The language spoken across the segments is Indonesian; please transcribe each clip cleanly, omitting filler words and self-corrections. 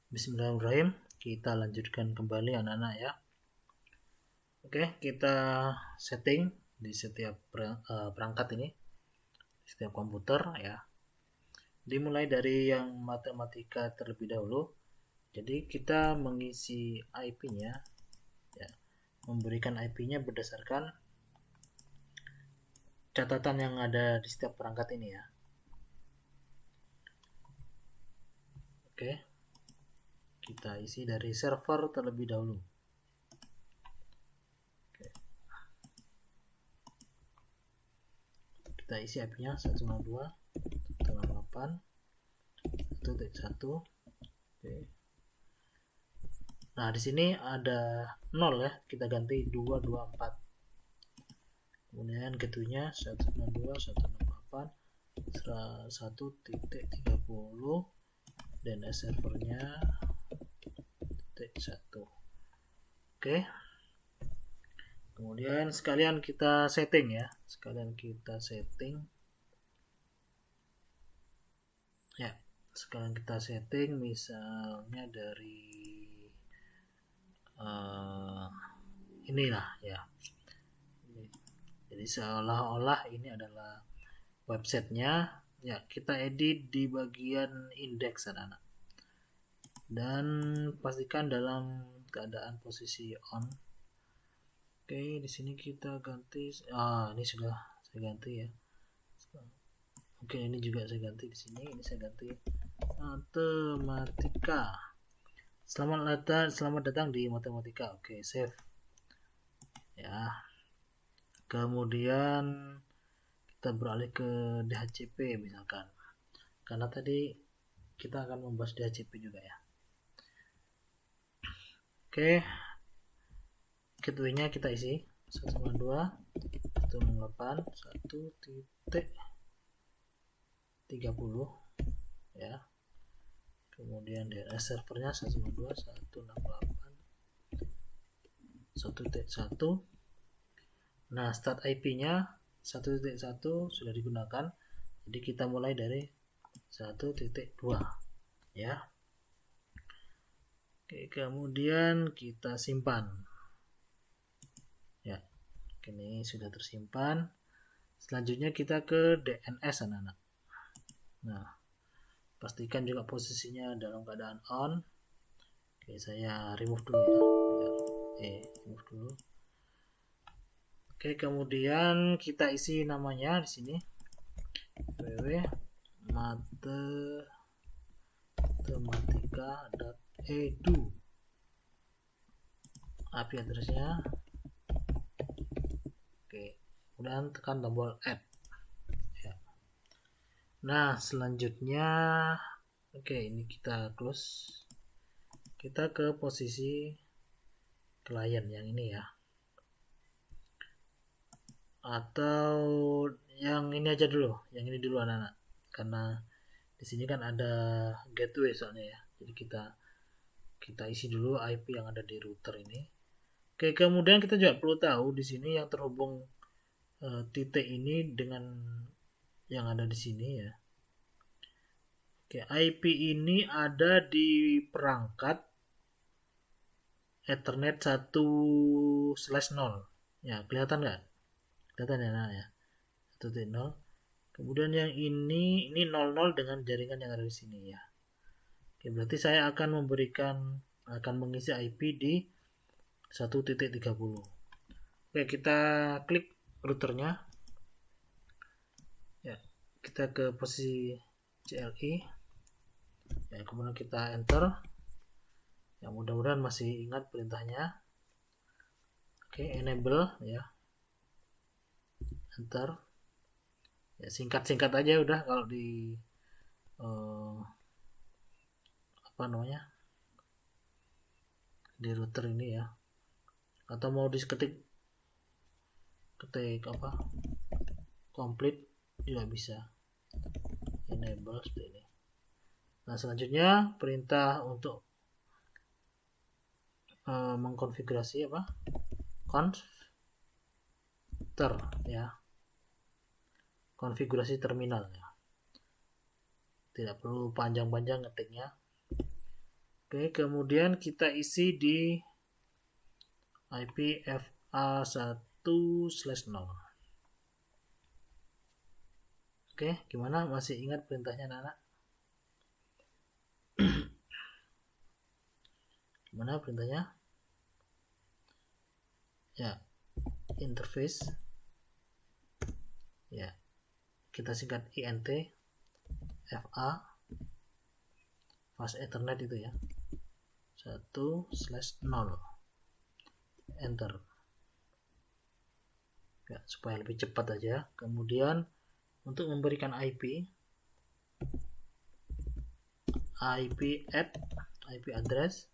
Bismillahirrahmanirrahim. Kita lanjutkan kembali anak-anak ya. Oke, kita setting di setiap perangkat ini, setiap komputer ya. Dimulai dari yang matematika terlebih dahulu. Jadi kita mengisi IP-nya ya, memberikan IP-nya berdasarkan catatan yang ada di setiap perangkat ini ya. Oke. Kita isi dari server terlebih dahulu. Kita isi IP-nya 192.168.1.1. Oke. Nah, di sini ada 0 ya, kita ganti 224. Kemudian gateway-nya 192.168.1.30 dan servernya .1. Oke. Kemudian sekalian kita setting ya. Ya, sekalian kita setting misalnya dari inilah ya. Jadi seolah-olah ini adalah websitenya. Ya, kita edit di bagian indeks anak-anak. Dan pastikan dalam keadaan posisi on. Oke, di sini kita ganti. Ini sudah saya ganti ya. Oke, ini juga saya ganti di sini. Ini saya ganti matematika. Selamat datang di matematika. Oke, save. Ya. Kemudian kita beralih ke DHCP misalkan. Karena tadi kita akan membahas DHCP juga ya. Oke. Gateway-nya kita isi 192.168.1.30 ya. Kemudian DNS servernya 192.168.1.1. Nah, start IP-nya 1.1 sudah digunakan. Jadi kita mulai dari 1.2 ya. Oke, kemudian kita simpan. Ya, ini sudah tersimpan. Selanjutnya kita ke DNS anak-anak. Nah, pastikan juga posisinya dalam keadaan on. Oke, saya remove dulu ya. Remove dulu. Oke, kemudian kita isi namanya di sini. www.matematika.edu. IP address-nya. Oke, kemudian tekan tombol add ya. Nah, selanjutnya ini kita close. Kita ke posisi klien yang ini ya, atau yang ini aja dulu, yang ini dulu anak-anak, karena di sini kan ada gateway soalnya ya. Jadi kita isi dulu IP yang ada di router ini. Oke, kemudian kita juga perlu tahu di sini yang terhubung titik ini dengan yang ada di sini ya. Oke, IP ini ada di perangkat Ethernet 1/0 ya, kelihatan nggak? Kelihatan ya, nah ya, 1.0. Kemudian yang ini 00 dengan jaringan yang ada di sini ya. Oke, berarti saya akan mengisi IP di 1.30. Oke, kita klik routernya ya, kita ke posisi CLI ya, kemudian kita enter ya, mudah-mudahan masih ingat perintahnya. Oke, enable ya, enter ya, singkat-singkat aja udah kalau di di router ini ya, atau mau ketik complete juga bisa, enable seperti ini. Nah, selanjutnya perintah untuk mengkonfigurasi confter ya, konfigurasi terminal ya. Tidak perlu panjang-panjang ngetiknya. Oke, kemudian kita isi di IP FA1/0. Oke, gimana? Masih ingat perintahnya, anak-anak? Gimana perintahnya? Ya, interface. Ya, kita singkat INT FA fast Ethernet itu ya. 1/0. Enter. Ya, supaya lebih cepat aja. Kemudian untuk memberikan IP address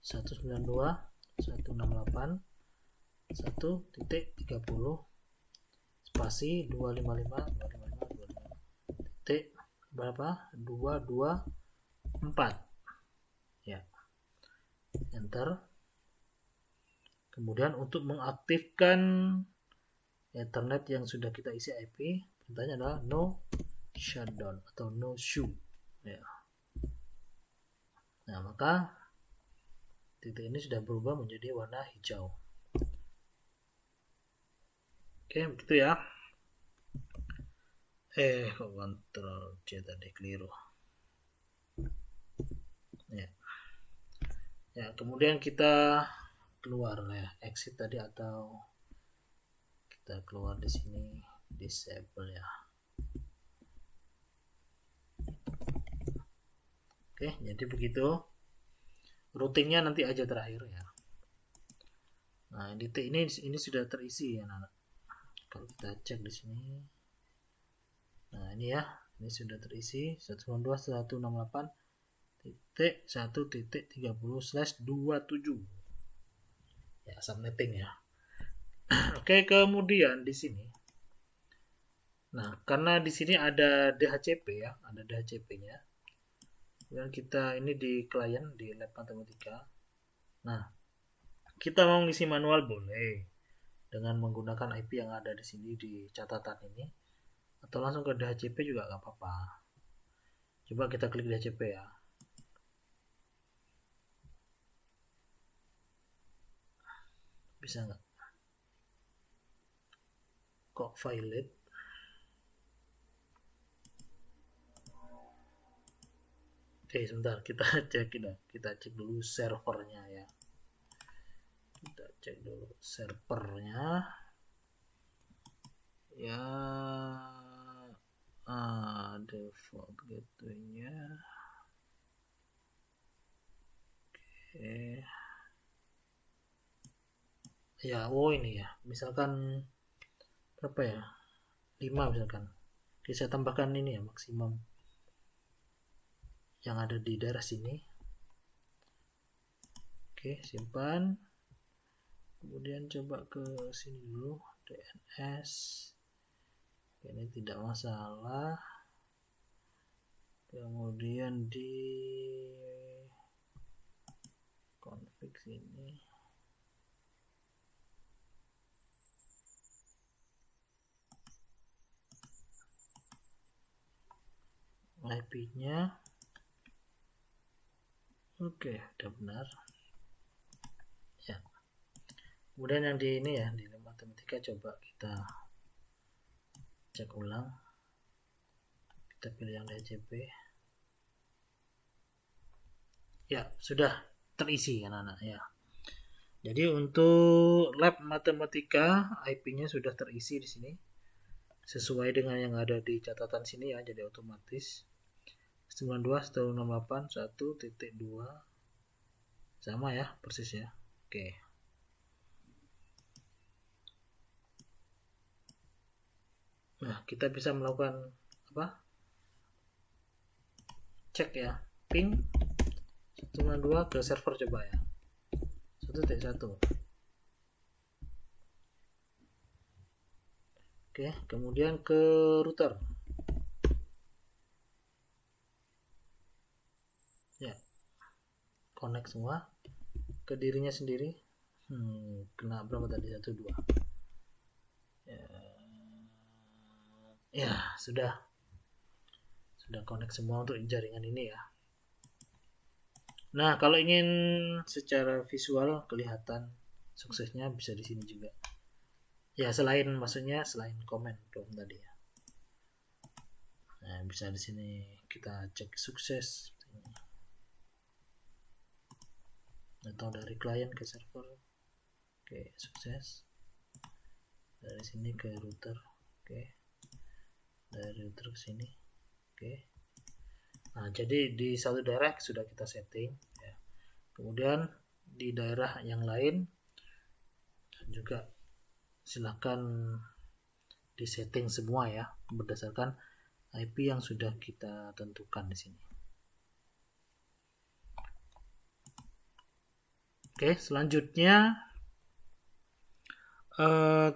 192.168.1.30 spasi 255 titik berapa 224 ya, enter. Kemudian untuk mengaktifkan Ethernet yang sudah kita isi IP, perintahnya adalah no shutdown atau no show ya. Nah, maka titik ini sudah berubah menjadi warna hijau. Oke, begitu ya. Kok Ctrl C tadi keliru. Ya. Ya, kemudian kita keluar ya, exit tadi atau kita keluar di sini, disable ya. Oke, jadi begitu. Routingnya nanti aja terakhir ya. Nah, titik ini sudah terisi ya, anak-anak. Kalau kita cek di sini. Nah, ini ya, ini sudah terisi 192.168.1.30/27. Ya, subnetting ya. Oke, kemudian di sini. Nah, karena di sini ada DHCP ya, ada DHCP-nya. Dan kita ini di klien di lab matematika. Nah, kita mau ngisi manual boleh dengan menggunakan IP yang ada di sini di catatan ini, atau langsung ke DHCP juga nggak apa-apa. Coba kita klik DHCP ya. Bisa nggak? Kok violate? Oke, sebentar, kita cek dulu servernya ya. Kita cek dulu servernya ya. Default gateway-nya. Oke. Ya, ini ya. Misalkan berapa ya? 5 misalkan. Oke, saya tambahkan ini ya, maksimum yang ada di daerah sini. Oke, simpan. Kemudian coba ke sini dulu, DNS. Oke, ini tidak masalah. Kemudian di config sini. IP-nya. Oke, udah benar. Ya. Kemudian yang di ini ya, di matematika coba kita cek ulang. Kita pilih yang DHCP. Ya, sudah terisi anak-anak ya. Jadi untuk lab matematika IP-nya sudah terisi di sini. Sesuai dengan yang ada di catatan sini ya, jadi otomatis 92.168.1.2 sama ya, persis ya. Oke. Nah, kita bisa melakukan apa? Cek ya, ping 192 ke server coba ya. 1.1. Oke, kemudian ke router. Ya, connect semua ke dirinya sendiri. Kena berapa tadi? 1, 2. Ya, sudah connect semua untuk jaringan ini ya. Nah, kalau ingin secara visual kelihatan suksesnya bisa di sini juga. Ya, maksudnya selain komen dong tadi ya. Nah, bisa di sini kita cek sukses atau dari klien ke server. Oke, sukses. Dari sini ke router. Oke. Dari router ke sini. Oke. Nah, jadi di satu daerah sudah kita setting ya. Kemudian di daerah yang lain juga silahkan disetting semua ya berdasarkan IP yang sudah kita tentukan di sini. Oke, selanjutnya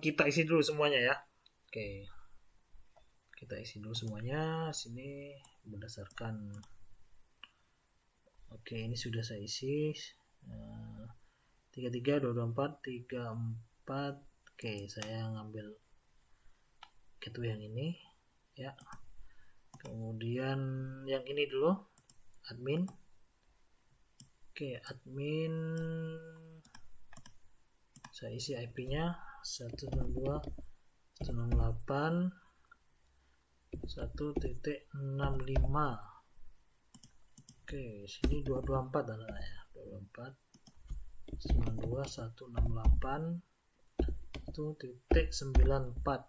kita isi dulu semuanya ya. Oke, kita isi dulu semuanya sini berdasarkan. Oke, ini sudah saya isi 33 224 34. Oke, saya ngambil gateway yang ini ya. Kemudian yang ini dulu admin. Oke, admin saya isi IP-nya 192.168.1.65. Oke, sini 224 adalah ya. 224.168.1.94.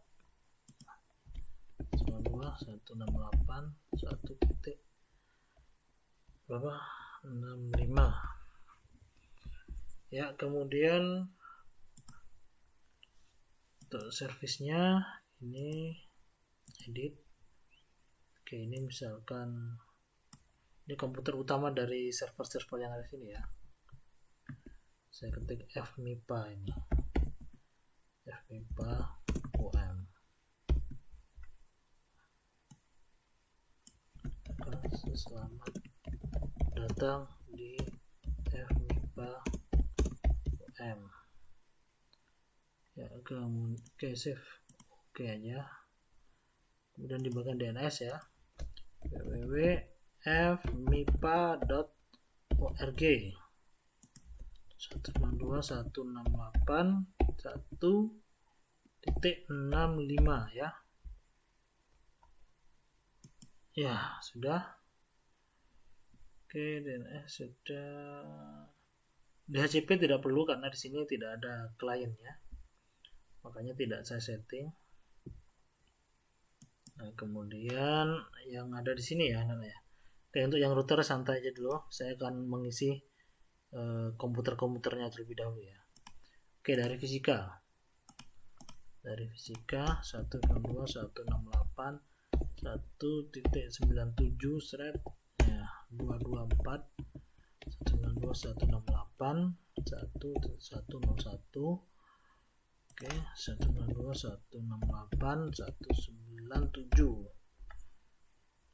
1 berapa 65 ya. Kemudian untuk servisnya ini edit. Oke, ini misalkan ini komputer utama dari server-server yang ada sini ya. Saya ketik fmipa ini, fmipa UM. Selamat datang di fmipa UM ya. Oke, save oke aja. Kemudian di bagian DNS ya, www.fmipa.org 192.168.1.65 ya. Ya, sudah. Oke, DNS sudah. DHCP tidak perlu karena di sini tidak ada kliennya. Makanya tidak saya setting. Nah, kemudian yang ada di sini ya, Nana ya. Oke, untuk yang router santai aja dulu. Saya akan mengisi komputer-komputernya terlebih dahulu ya. Oke, dari fisika. Dari fisika 192.168 1.97 thread ya 224 192.168 1.101. Oke, 192.168 197.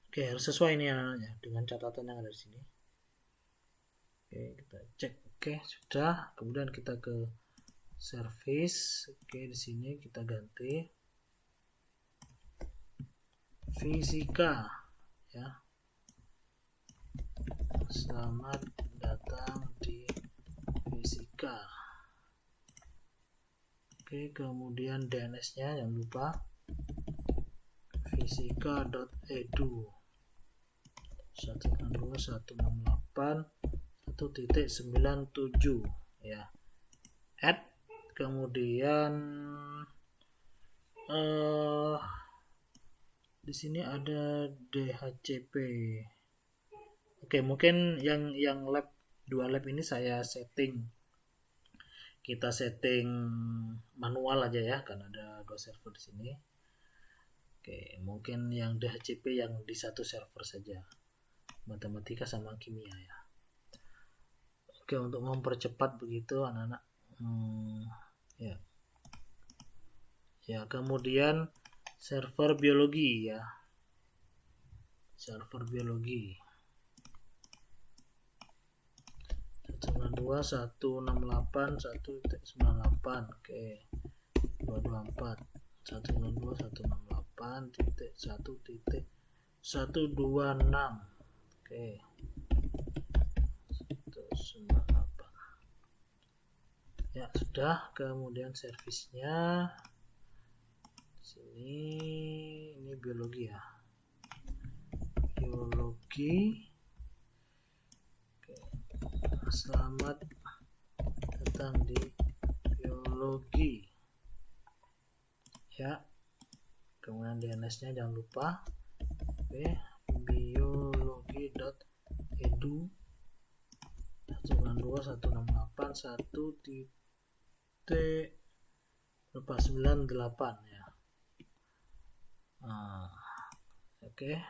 Oke, harus sesuai ini ya dengan catatan yang ada di sini. Oke, kita cek. Oke, sudah. Kemudian kita ke service. Oke, di sini kita ganti fisika ya. Selamat datang di fisika. Oke, kemudian DNS-nya jangan lupa fisika.edu 192.168.1.97 ya. Add. Kemudian di sini ada DHCP. Oke, mungkin yang lab 2 lab ini saya setting. Kita setting manual aja ya, karena ada 2 server di sini. Oke, mungkin yang DHCP yang di satu server saja. Matematika sama kimia ya. Oke, untuk mempercepat begitu anak-anak. Ya. Ya, kemudian server biologi ya. Server biologi 192.168.1.98. Oke. 224 192.168.1.126. Oke. Ya sudah. Kemudian servisnya sini, ini biologi ya, biologi. Oke. Selamat datang di biologi ya. Kemudian DNS-nya jangan lupa. Oke, biologi.edu 192.168.1.98 ya. Oke.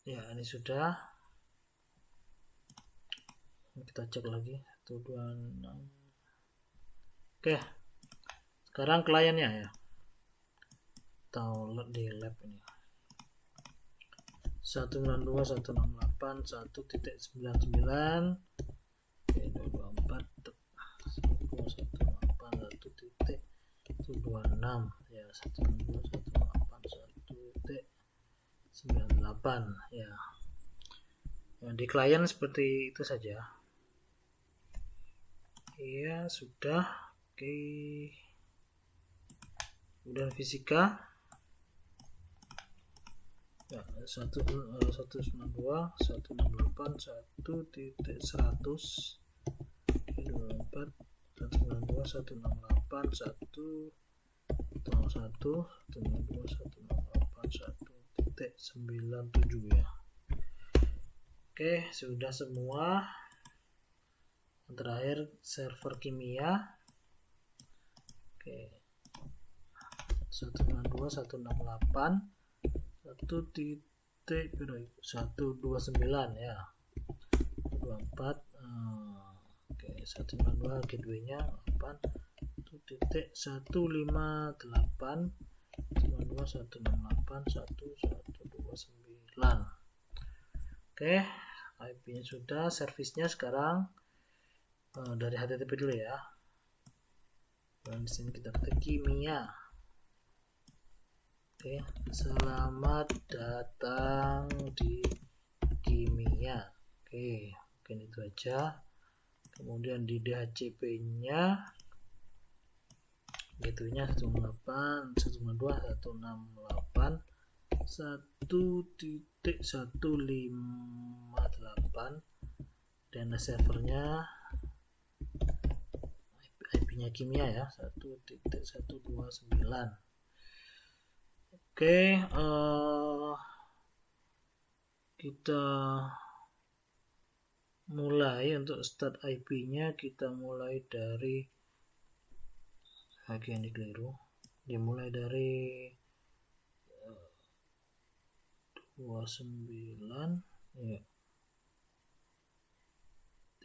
Ya, ini sudah. Kita cek lagi 126. Oke. Sekarang kliennya ya. Tahu di lab ini. 192.168.1.99. Oke, 224 1.168.1.26 ya, 192.168.1.98 ya. Di klien seperti itu saja. Ya sudah. Oke. Kemudian fisika ya, 192.168.1.100 24 192.168.1.101.192.168.1.97 ya. Oke, sudah semua. Yang terakhir server kimia. Oke. 192.168.1.129 ya. 24 oke, 192 gateway-nya 8.1.158 192.168.1.129. Oke, IP-nya sudah, servisnya sekarang dari HTTP dulu ya. Dan di sini kita ketik kimia. Oke, selamat datang di kimia. Oke, mungkin itu aja. Kemudian di DHCP-nya gateway-nya 168.168.1.158 dan servernya IP-nya kimia ya 1.129. Oke, kita mulai. Untuk start IP-nya kita mulai dari bagian ini keliru, dimulai dari 29 ya,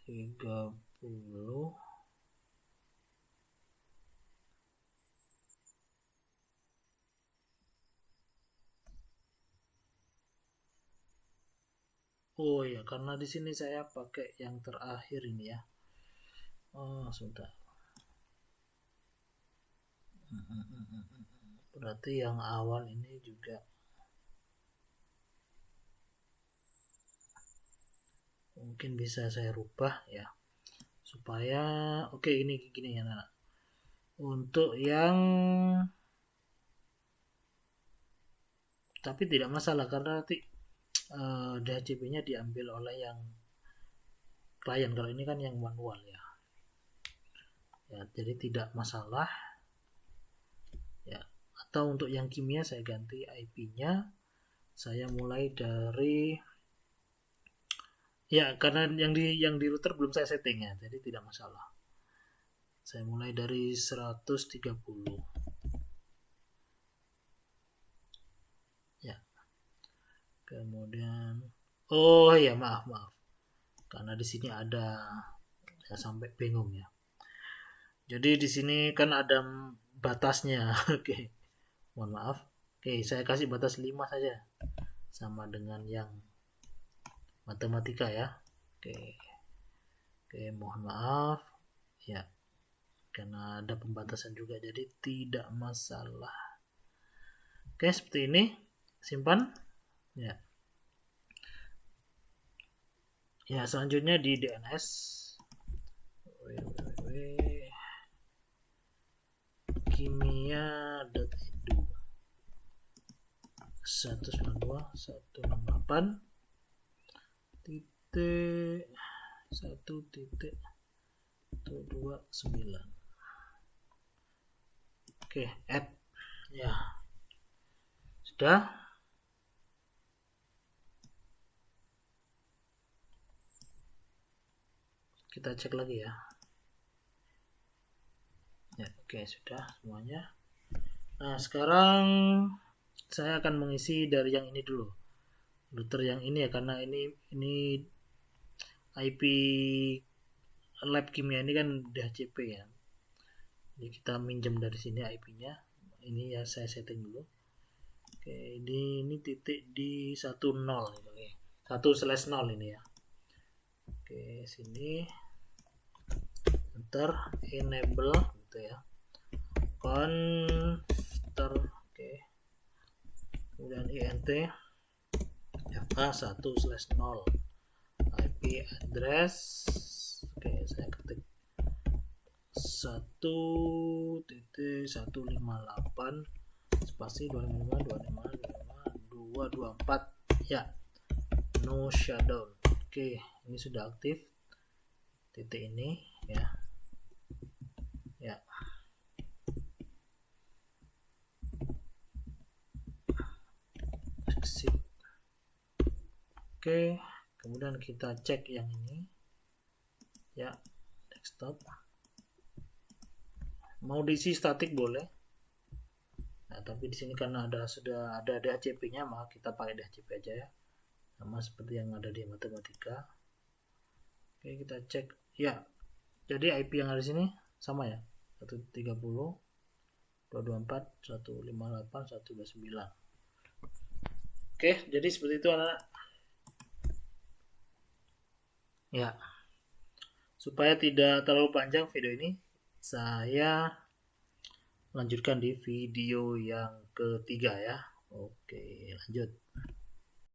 30 oh ya, karena di sini saya pakai yang terakhir ini ya. Oh sudah, berarti yang awal ini juga mungkin bisa saya rubah ya, supaya oke, ini gini ya anak. Untuk yang tapi tidak masalah karena nanti DHCP-nya diambil oleh yang klien. Kalau ini kan yang manual ya. Ya, jadi tidak masalah. Ya, atau untuk yang kimia saya ganti IP-nya. Saya mulai dari ya, karena yang di router belum saya setting ya, jadi tidak masalah. Saya mulai dari 130. Ya. Kemudian oh ya, maaf. Karena di sini ada, saya sampai bingung ya. Jadi di sini kan ada batasnya. Oke. Mohon maaf. Oke, saya kasih batas 5 saja. Sama dengan yang matematika ya. Oke. Oke, mohon maaf. Ya. Karena ada pembatasan juga, jadi tidak masalah. Oke, seperti ini. Simpan. Ya. Ya, selanjutnya di DNS www.kimia.edu 192.168 titik 1.129. Oke, add. Ya, sudah. Kita cek lagi ya. Ya, oke, sudah semuanya. Nah, sekarang saya akan mengisi dari yang ini dulu. Router yang ini ya, karena ini IP lab kimia ini kan DHCP ya. Jadi kita minjem dari sini IP-nya. Ini ya saya setting dulu. Oke, ini titik di 10 ini. 1/0 ini ya. Oke, sini enter enable gitu ya. Conter, oke. Kemudian int fa1/0 IP address. Oke, saya ketik 1.158 spasi 255 ya, no shutdown. Oke, ini sudah aktif titik ini ya. Exit. Oke, kemudian kita cek yang ini ya, desktop. Mau diisi statik boleh. Nah, tapi di sini karena sudah ada DHCP-nya, maka kita pakai DHCP aja ya. Sama seperti yang ada di matematika. Oke, kita cek. Ya. Jadi IP yang ada di sini sama ya. 130 224 158 129. Oke, jadi seperti itu anak-anak. Ya. Supaya tidak terlalu panjang video ini, saya lanjutkan di video yang ketiga ya. Oke, lanjut.